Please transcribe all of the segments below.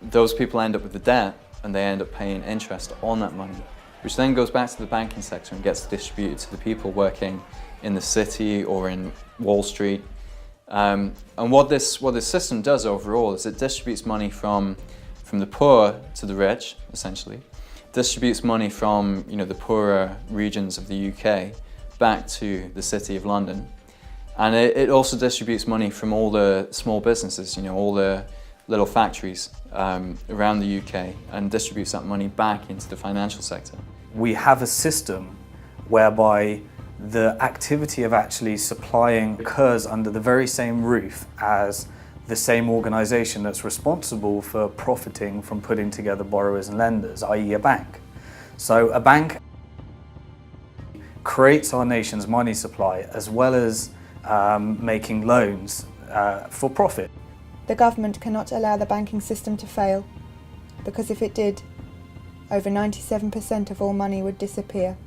those people end up with the debt and they end up paying interest on that money, which then goes back to the banking sector and gets distributed to the people working in the city or in Wall Street. And what this system does overall is it distributes money from the poor to the rich, essentially. Distributes money from the poorer regions of the UK back to the City of London. And it also distributes money from all the small businesses, all the little factories around the UK, and distributes that money back into the financial sector. We have a system whereby the activity of actually supplying occurs under the very same roof as the same organisation that's responsible for profiting from putting together borrowers and lenders, i.e. a bank. So a bank creates our nation's money supply as well as making loans for profit. The government cannot allow the banking system to fail, because if it did, over 97% of all money would disappear.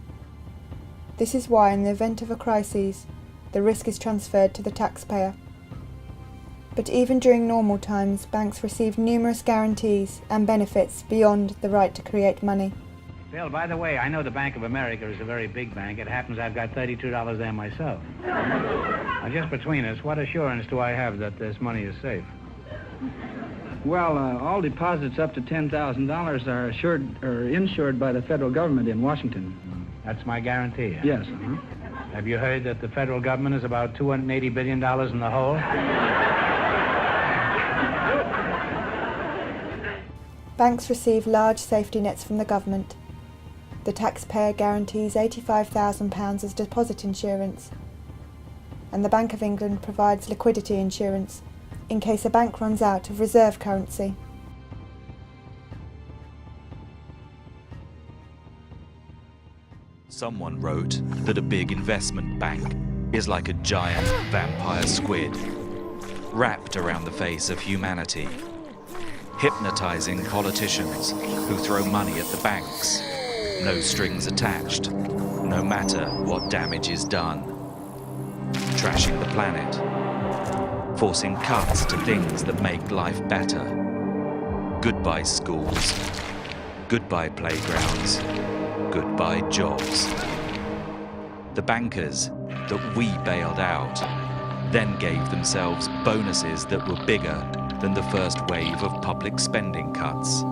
This is why, in the event of a crisis, the risk is transferred to the taxpayer. But even during normal times, banks receive numerous guarantees and benefits beyond the right to create money. Bill, by the way, I know the Bank of America is a very big bank. It happens I've got $32 there myself. Now, just between us, what assurance do I have that this money is safe? Well, all deposits up to $10,000 are assured or insured by the federal government in Washington. That's my guarantee. Yes. Have you heard that the federal government is about $280 billion in the hole? Banks receive large safety nets from the government. The taxpayer guarantees £85,000 as deposit insurance, and the Bank of England provides liquidity insurance in case a bank runs out of reserve currency. Someone wrote that a big investment bank is like a giant vampire squid, wrapped around the face of humanity, hypnotizing politicians who throw money at the banks, no strings attached, no matter what damage is done, trashing the planet, forcing cuts to things that make life better. Goodbye schools, goodbye playgrounds, goodbye jobs. The bankers that we bailed out then gave themselves bonuses that were bigger than the first wave of public spending cuts.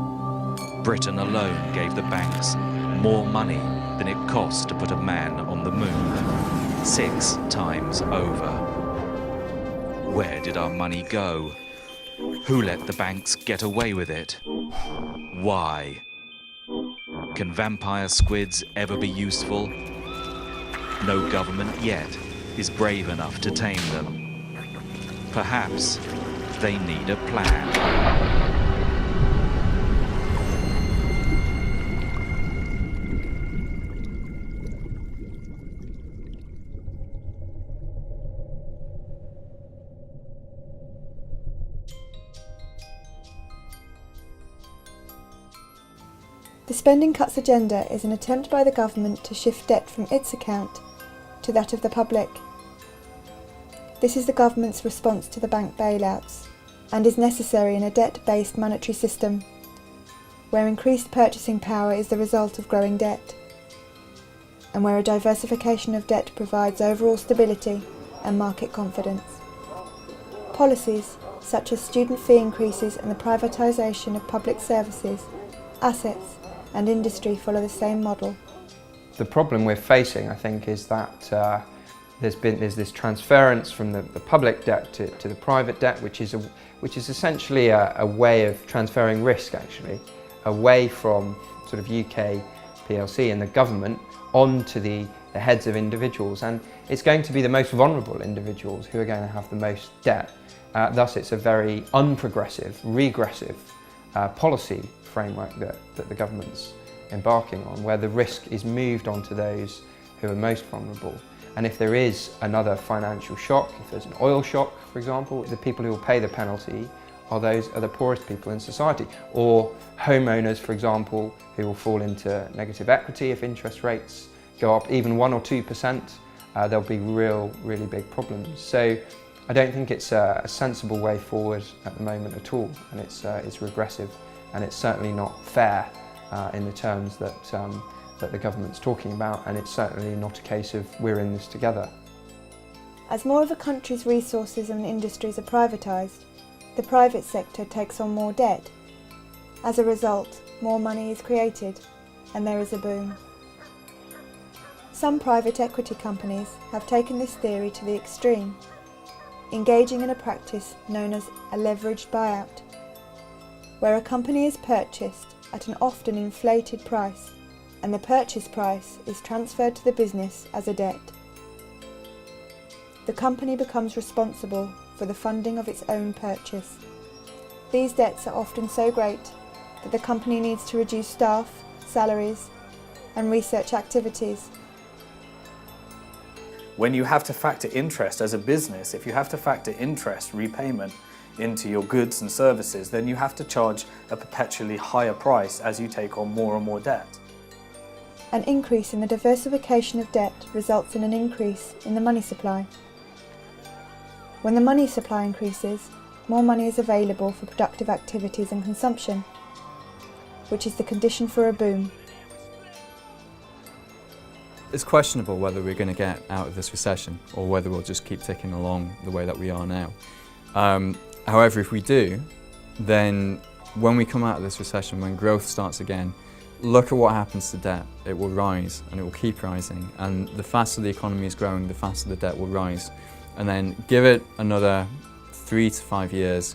Britain alone gave the banks more money than it cost to put a man on the moon, 6 times over. Where did our money go? Who let the banks get away with it? Why? Can vampire squids ever be useful? No government yet is brave enough to tame them. Perhaps they need a plan. The spending cuts agenda is an attempt by the government to shift debt from its account to that of the public. This is the government's response to the bank bailouts, and is necessary in a debt-based monetary system, where increased purchasing power is the result of growing debt, and where a diversification of debt provides overall stability and market confidence. Policies such as student fee increases and the privatisation of public services, assets and industry follow the same model. The problem we're facing, I think, is that there's this transference from the public debt to the private debt, which is essentially a way of transferring risk, actually, away from sort of UK PLC and the government onto the heads of individuals, and it's going to be the most vulnerable individuals who are going to have the most debt. Thus, it's a very unprogressive, regressive policy framework that the government's embarking on, where the risk is moved onto those who are most vulnerable. And if there is another financial shock, if there's an oil shock, for example, the people who will pay the penalty are the poorest people in society. Or homeowners, for example, who will fall into negative equity if interest rates go up even 1 or 2%. There'll be really big problems. So I don't think it's a sensible way forward at the moment at all, and it's regressive, and it's certainly not fair in the terms that the government's talking about, and it's certainly not a case of we're in this together. As more of a country's resources and industries are privatised, the private sector takes on more debt. As a result, more money is created, and there is a boom. Some private equity companies have taken this theory to the extreme, engaging in a practice known as a leveraged buyout, where a company is purchased at an often inflated price, and the purchase price is transferred to the business as a debt. The company becomes responsible for the funding of its own purchase. These debts are often so great that the company needs to reduce staff, salaries, and research activities. When you have to factor interest as a business, if you have to factor interest repayment into your goods and services, then you have to charge a perpetually higher price as you take on more and more debt. An increase in the diversification of debt results in an increase in the money supply. When the money supply increases, more money is available for productive activities and consumption, which is the condition for a boom. It's questionable whether we're going to get out of this recession or whether we'll just keep ticking along the way that we are now. However, if we do, then when we come out of this recession, when growth starts again, look at what happens to debt. It will rise and it will keep rising, and the faster the economy is growing, the faster the debt will rise. And then give it another 3 to 5 years,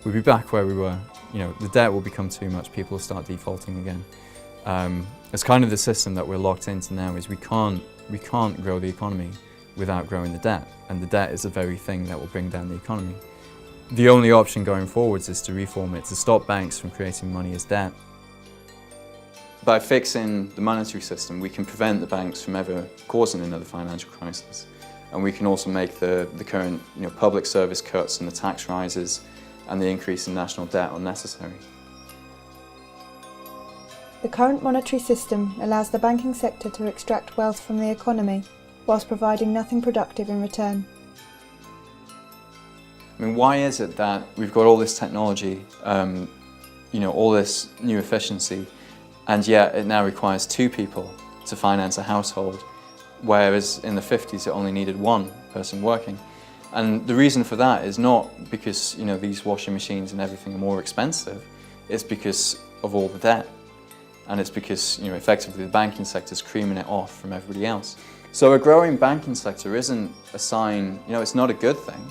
we'll be back where we were. You know, the debt will become too much, people will start defaulting again. It's kind of the system that we're locked into now, is we can't grow the economy without growing the debt, and the debt is the very thing that will bring down the economy. The only option going forwards is to reform it, to stop banks from creating money as debt. By fixing the monetary system, we can prevent the banks from ever causing another financial crisis. And we can also make the current public service cuts and the tax rises and the increase in national debt unnecessary. The current monetary system allows the banking sector to extract wealth from the economy whilst providing nothing productive in return. I mean, why is it that we've got all this technology, all this new efficiency, and yet it now requires 2 people to finance a household, whereas in the 50s it only needed 1 person working? And the reason for that is not because these washing machines and everything are more expensive, it's because of all the debt. And it's because effectively the banking sector is creaming it off from everybody else. So a growing banking sector isn't a sign, it's not a good thing.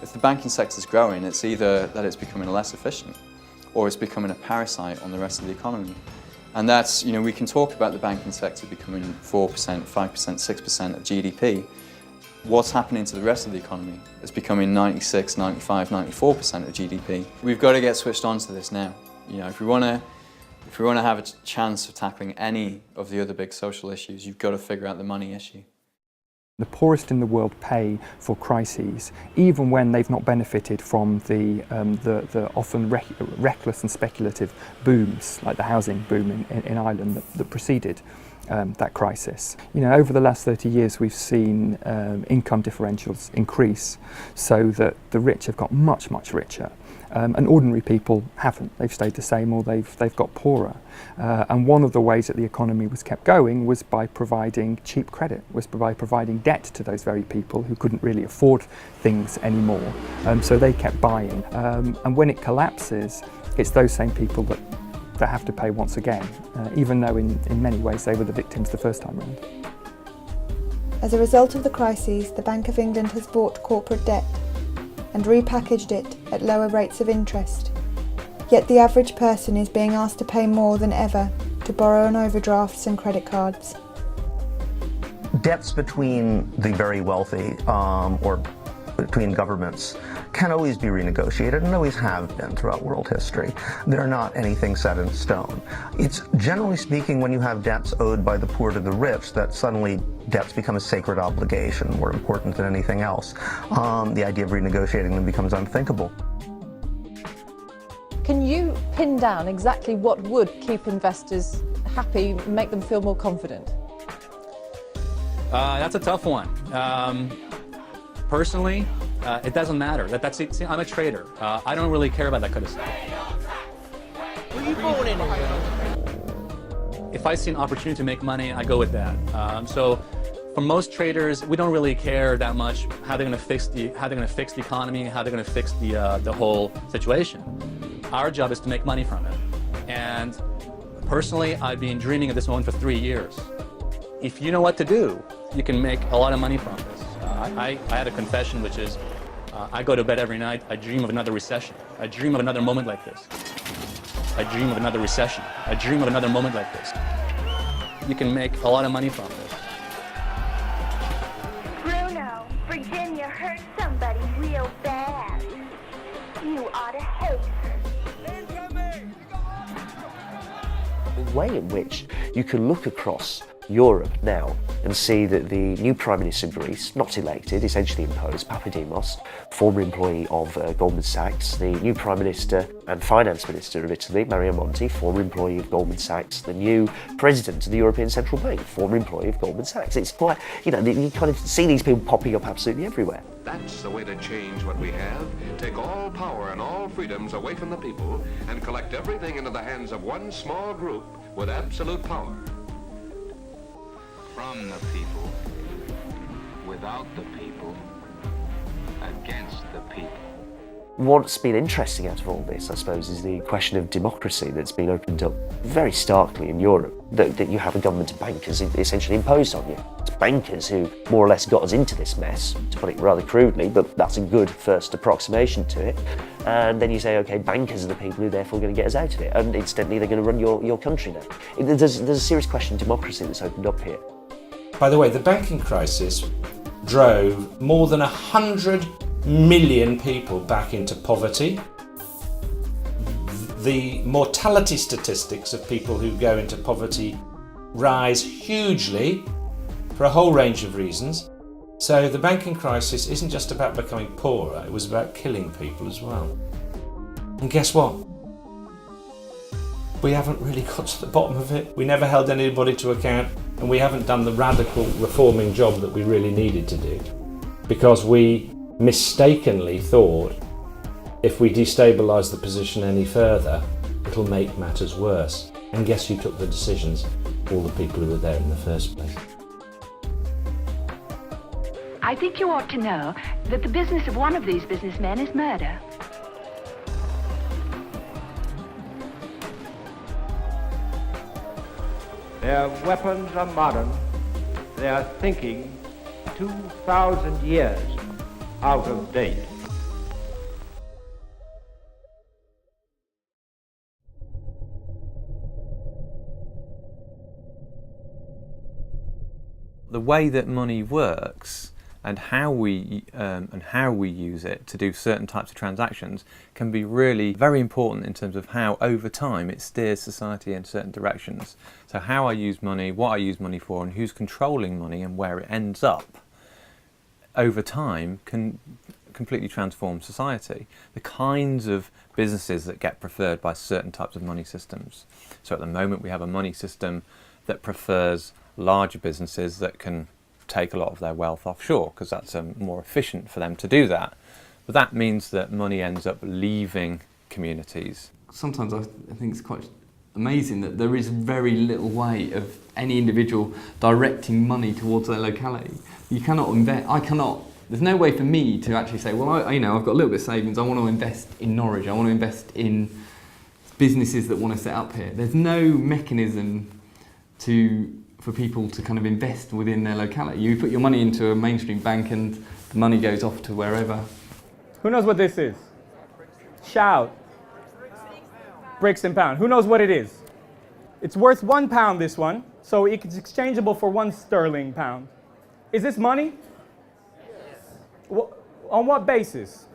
If the banking sector is growing, it's either that it's becoming less efficient or it's becoming a parasite on the rest of the economy. And that's, we can talk about the banking sector becoming 4%, 5%, 6% of GDP. What's happening to the rest of the economy? It's becoming 96, 95, 94% of GDP. We've got to get switched on to this now. If we want to have a chance of tackling any of the other big social issues, you've got to figure out the money issue. The poorest in the world pay for crises, even when they've not benefited from the often reckless and speculative booms, like the housing boom in Ireland that preceded that crisis. Over the last 30 years we've seen income differentials increase so that the rich have got much, much richer. And ordinary people haven't. They've stayed the same, or they've got poorer. And one of the ways that the economy was kept going was by providing cheap credit, was by providing debt to those very people who couldn't really afford things anymore. So they kept buying. And when it collapses, it's those same people that have to pay once again, even though in many ways they were the victims the first time round. As a result of the crises, the Bank of England has bought corporate debt and repackaged it at lower rates of interest. Yet the average person is being asked to pay more than ever to borrow on overdrafts and credit cards. Debts between the very wealthy or between governments can always be renegotiated and always have been throughout world history. They're not anything set in stone. It's generally speaking when you have debts owed by the poor to the rich that suddenly debts become a sacred obligation, more important than anything else. The idea of renegotiating them becomes unthinkable. Can you pin down exactly what would keep investors happy, make them feel more confident? That's a tough one. Personally, it doesn't matter. See, I'm a trader. I don't really care about that kind of stuff. Were you born in England? If I see an opportunity to make money, I go with that. So, for most traders, we don't really care that much how they're going to fix the economy, how they're going to fix the whole situation. Our job is to make money from it. And personally, I've been dreaming of this moment for 3 years. If you know what to do, you can make a lot of money from this. I had a confession, which is, I go to bed every night, I dream of another recession. I dream of another moment like this. I dream of another recession. I dream of another moment like this. You can make a lot of money from this. Bruno, Virginia hurt somebody real bad. You ought to hate her. The way in which you can look across Europe now and see that the new Prime Minister of Greece, not elected, essentially imposed, Papademos, former employee of Goldman Sachs, the new Prime Minister and Finance Minister of Italy, Mario Monti, former employee of Goldman Sachs, the new President of the European Central Bank, former employee of Goldman Sachs. It's quite, you kind of see these people popping up absolutely everywhere. That's the way to change what we have. Take all power and all freedoms away from the people and collect everything into the hands of one small group with absolute power. From the people, without the people, against the people. What's been interesting out of all this, I suppose, is the question of democracy that's been opened up very starkly in Europe, that you have a government of bankers essentially imposed on you. It's bankers who more or less got us into this mess, to put it rather crudely, but that's a good first approximation to it. And then you say, okay, bankers are the people who are therefore going to get us out of it, and incidentally they're going to run your country now. There's a serious question of democracy that's opened up here. By the way, the banking crisis drove more than 100 million people back into poverty. The mortality statistics of people who go into poverty rise hugely for a whole range of reasons. So the banking crisis isn't just about becoming poorer, it was about killing people as well. And guess what? We haven't really got to the bottom of it. We never held anybody to account, and we haven't done the radical reforming job that we really needed to do, because we mistakenly thought if we destabilise the position any further, it'll make matters worse. And guess who took the decisions? All the people who were there in the first place. I think you ought to know that the business of one of these businessmen is murder. Their weapons are modern. Their thinking 2,000 years out of date. The way that money works and how we use it to do certain types of transactions can be really very important in terms of how over time it steers society in certain directions. So how I use money, what I use money for, and who's controlling money and where it ends up over time can completely transform society. The kinds of businesses that get preferred by certain types of money systems. So at the moment we have a money system that prefers larger businesses that can take a lot of their wealth offshore because that's more efficient for them to do that. But that means that money ends up leaving communities. Sometimes I think it's quite amazing that there is very little way of any individual directing money towards their locality. You cannot invest, there's no way for me to actually say, well, I've got a little bit of savings, I want to invest in Norwich, I want to invest in businesses that want to set up here. There's no mechanism for people to kind of invest within their locality. You put your money into a mainstream bank and the money goes off to wherever. Who knows what this is? Shout. Bricks and pound. Who knows what it is? It's worth £1, this one, so it's exchangeable for £1 pound. Is this money? Yes. On what basis?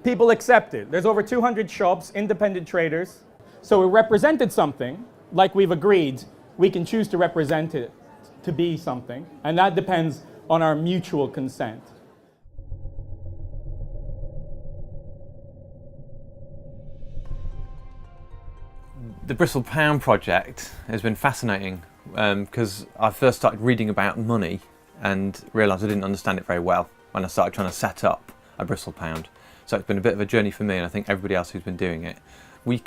People accept it. There's over 200 shops, independent traders. So it represented something, like we've agreed. We can choose to represent it to be something, and that depends on our mutual consent. The Bristol Pound project has been fascinating because I first started reading about money and realised I didn't understand it very well. when I started trying to set up a Bristol pound. So it's been a bit of a journey for me, and I think everybody else who's been doing it. We